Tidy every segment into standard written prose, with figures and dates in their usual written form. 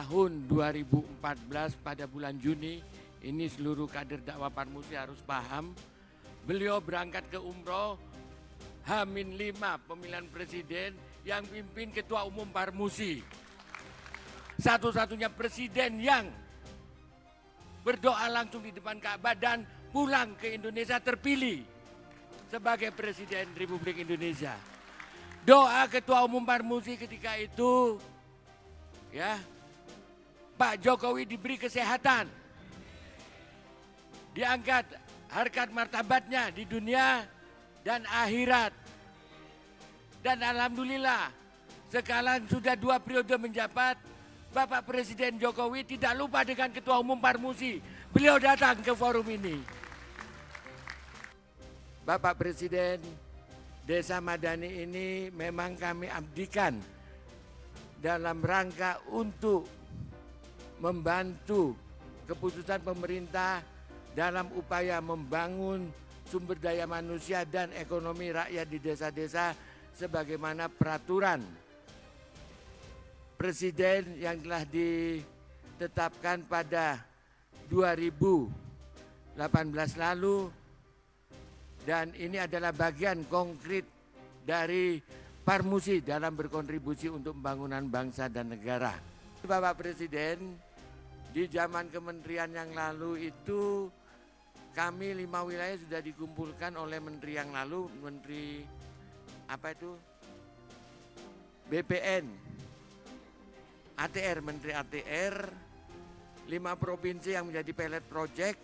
tahun 2014 pada bulan Juni, ini seluruh kader dakwah Parmusi harus paham, beliau berangkat ke umroh, H-5 pemilihan presiden yang pimpin Ketua Umum Parmusi. Satu-satunya presiden yang berdoa langsung di depan Ka'bah dan pulang ke Indonesia terpilih sebagai Presiden Republik Indonesia. Doa Ketua Umum Parmusi ketika itu, ya, Pak Jokowi diberi kesehatan, diangkat harkat martabatnya di dunia dan akhirat. Dan alhamdulillah, sekarang sudah 2 periode menjabat, Bapak Presiden Jokowi tidak lupa dengan Ketua Umum Parmusi. Beliau datang ke forum ini. Bapak Presiden, Desa Madani ini memang kami abdikan dalam rangka untuk membantu keputusan pemerintah dalam upaya membangun sumber daya manusia dan ekonomi rakyat di desa-desa sebagaimana peraturan Presiden yang telah ditetapkan pada 2018 lalu, dan ini adalah bagian konkret dari Parmusi dalam berkontribusi untuk pembangunan bangsa dan negara. Bapak Presiden, di zaman kementerian yang lalu itu kami 5 wilayah sudah dikumpulkan oleh menteri yang lalu, menteri apa itu? BPN, ATR, Menteri ATR, 5 provinsi yang menjadi pilot project.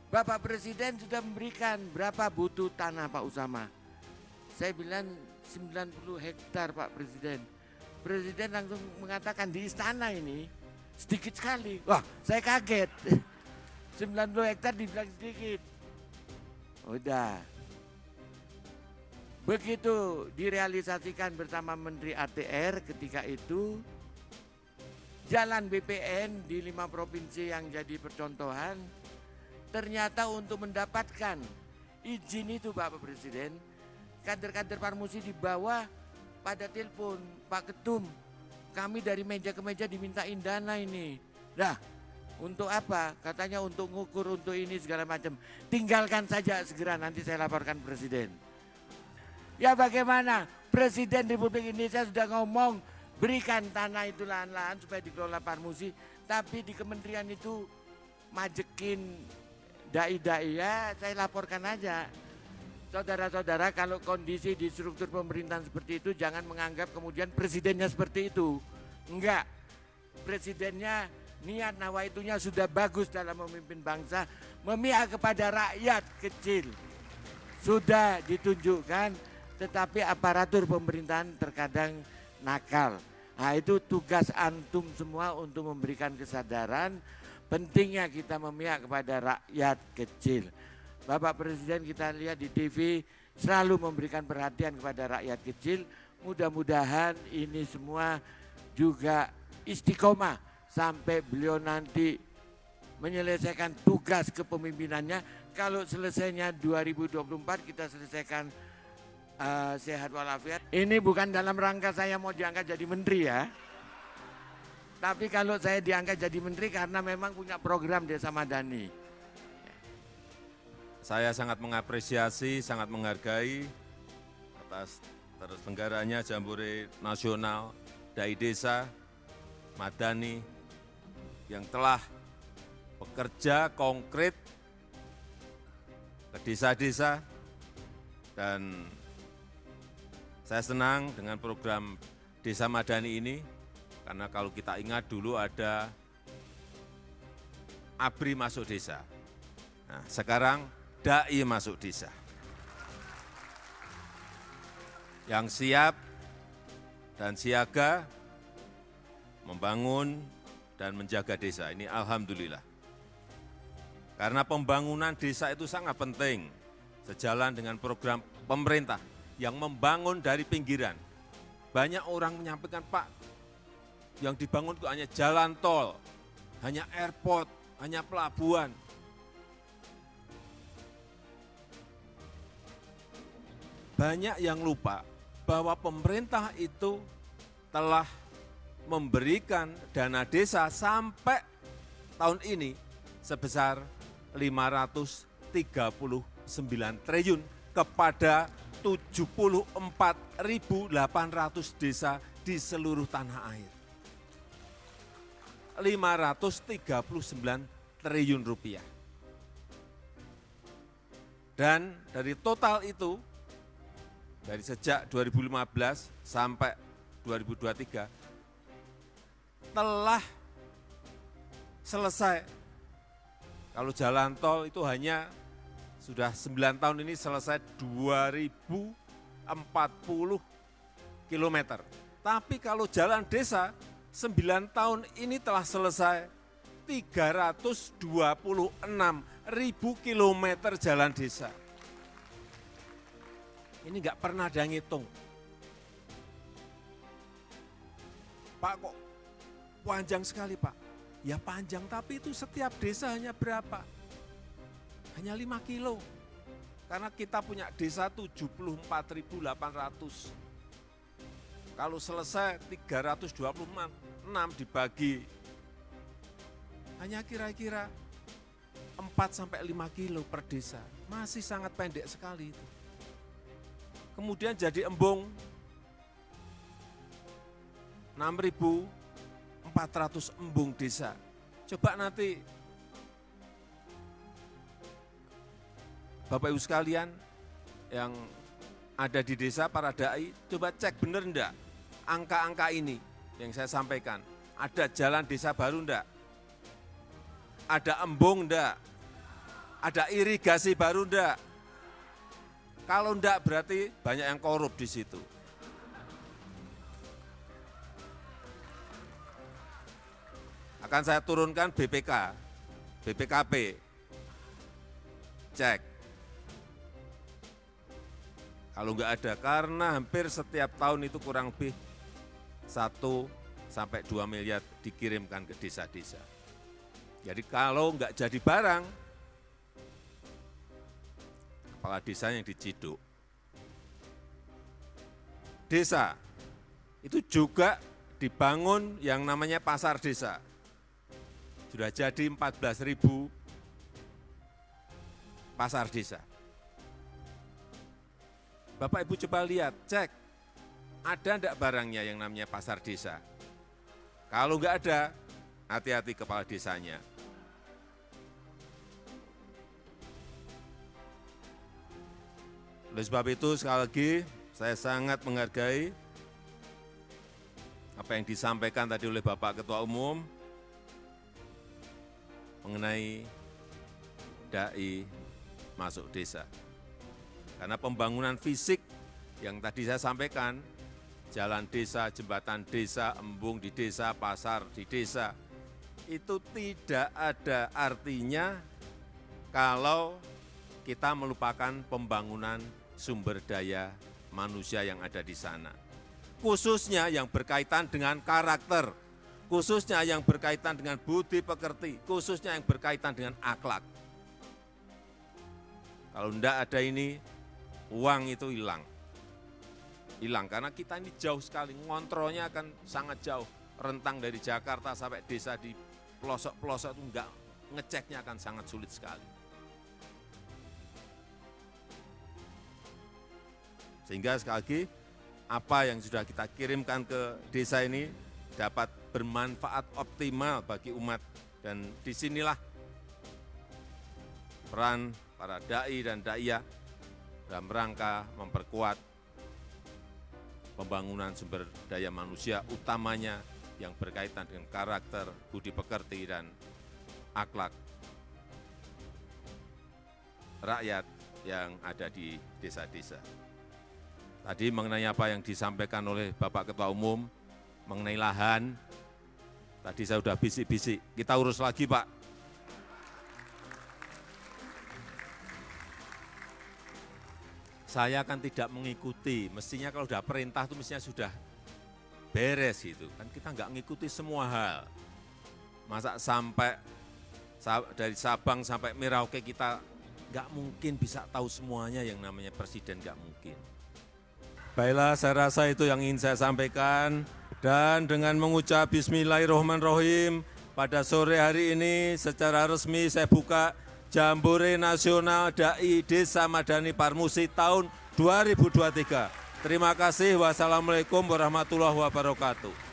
Bapak Presiden sudah memberikan berapa butuh tanah Pak Usama? Saya bilang 90 hektar Pak Presiden. Presiden langsung mengatakan di istana ini sedikit sekali. Wah, saya kaget. 90 hektar dibilang sedikit. Udah. Begitu direalisasikan bersama Menteri ATR ketika itu, jalan BPN di 5 provinsi yang jadi percontohan, ternyata untuk mendapatkan izin itu Bapak Presiden, kader-kader Parmusi dibawa pada telepon, Pak Ketum, kami dari meja ke meja dimintain dana ini. Nah, untuk apa? Katanya untuk ngukur, untuk ini segala macam. Tinggalkan saja segera, nanti saya laporkan Presiden. Ya bagaimana? Presiden Republik Indonesia sudah ngomong, berikan tanah itu lahan-lahan supaya dikelola Parmusi, tapi di kementerian itu majekin dai-dai, ya saya laporkan aja. Saudara-saudara, kalau kondisi di struktur pemerintahan seperti itu, jangan menganggap kemudian presidennya seperti itu. Enggak, presidennya niat nawaitunya sudah bagus dalam memimpin bangsa, memihak kepada rakyat kecil. Sudah ditunjukkan, tetapi aparatur pemerintahan terkadang nakal. Nah, itu tugas antum semua untuk memberikan kesadaran pentingnya kita memihak kepada rakyat kecil. Bapak Presiden kita lihat di TV selalu memberikan perhatian kepada rakyat kecil. Mudah-mudahan ini semua juga istiqomah sampai beliau nanti menyelesaikan tugas kepemimpinannya. Kalau selesainya 2024 kita selesaikan sehat walafiat. Ini bukan dalam rangka saya mau diangkat jadi menteri ya. Tapi kalau saya diangkat jadi menteri karena memang punya program Desa Madani. Saya sangat mengapresiasi, sangat menghargai atas terselenggaranya Jambore Nasional Dai Desa Madani yang telah bekerja konkret ke desa-desa, dan saya senang dengan program Desa Madani ini karena kalau kita ingat dulu ada ABRI masuk desa. Nah, sekarang dai masuk desa. Yang siap dan siaga membangun dan menjaga desa. Ini alhamdulillah. Karena pembangunan desa itu sangat penting, sejalan dengan program pemerintah yang membangun dari pinggiran. Banyak orang menyampaikan, Pak, yang dibangun itu hanya jalan tol, hanya airport, hanya pelabuhan. Banyak yang lupa bahwa pemerintah itu telah memberikan dana desa sampai tahun ini sebesar 539 triliun kepada 74.800 desa di seluruh tanah air. 539 triliun rupiah. Dan dari total itu, dari sejak 2015 sampai 2023, telah selesai. Kalau jalan tol itu hanya sudah 9 tahun ini selesai 2040 kilometer. Tapi kalau jalan desa 9 tahun ini telah selesai 326.000 kilometer jalan desa. Ini enggak pernah ada yang ngitung. Pak, kok panjang sekali, Pak? Ya panjang, tapi itu setiap desa hanya berapa? Hanya 5 kilo. Karena kita punya desa 74.800. Kalau selesai 326 dibagi, hanya kira-kira 4-5 kilo per desa. Masih sangat pendek sekali itu. Kemudian jadi embung 6.400 embung desa. Coba nanti Bapak Ibu sekalian yang ada di desa, para dai, coba cek benar enggak angka-angka ini yang saya sampaikan. Ada jalan desa baru enggak? Ada embung enggak? Ada irigasi baru enggak? Kalau enggak berarti banyak yang korup di situ. Akan saya turunkan BPK, BPKP, cek. Kalau enggak ada, karena hampir setiap tahun itu kurang lebih 1-2 miliar dikirimkan ke desa-desa. Jadi kalau enggak jadi barang, kepala desa yang diciduk. Desa itu juga dibangun yang namanya pasar desa. Sudah jadi 14.000 pasar desa. Bapak Ibu coba lihat, cek, ada enggak barangnya yang namanya pasar desa? Kalau enggak ada, hati-hati kepala desanya. Oleh sebab itu, sekali lagi, saya sangat menghargai apa yang disampaikan tadi oleh Bapak Ketua Umum mengenai dai masuk desa. Karena pembangunan fisik yang tadi saya sampaikan, jalan desa, jembatan desa, embung di desa, pasar di desa, itu tidak ada artinya kalau kita melupakan pembangunan sumber daya manusia yang ada di sana. Khususnya yang berkaitan dengan karakter, khususnya yang berkaitan dengan budi pekerti, khususnya yang berkaitan dengan akhlak. Kalau tidak ada ini, uang itu hilang. Hilang karena kita ini jauh sekali, ngontrolnya akan sangat jauh. Rentang dari Jakarta sampai desa di pelosok-pelosok itu enggak, ngeceknya akan sangat sulit sekali. Sehingga sekali lagi, apa yang sudah kita kirimkan ke desa ini dapat bermanfaat optimal bagi umat. Dan disinilah peran para dai dan daiyah dalam rangka memperkuat pembangunan sumber daya manusia, utamanya yang berkaitan dengan karakter, budi pekerti, dan akhlak rakyat yang ada di desa-desa. Tadi mengenai apa yang disampaikan oleh Bapak Ketua Umum, mengenai lahan, tadi saya sudah bisik-bisik, kita urus lagi Pak. Saya kan tidak mengikuti, mestinya kalau sudah perintah itu mestinya sudah beres gitu. Kan kita nggak mengikuti semua hal. Masa sampai dari Sabang sampai Merauke kita nggak mungkin bisa tahu semuanya, yang namanya presiden nggak mungkin. Baiklah, saya rasa itu yang ingin saya sampaikan. Dan dengan mengucap Bismillahirrahmanirrahim, pada sore hari ini secara resmi saya buka Jambore Nasional Dai Desa Madani Parmusi tahun 2023. Terima kasih. Wassalamualaikum warahmatullahi wabarakatuh.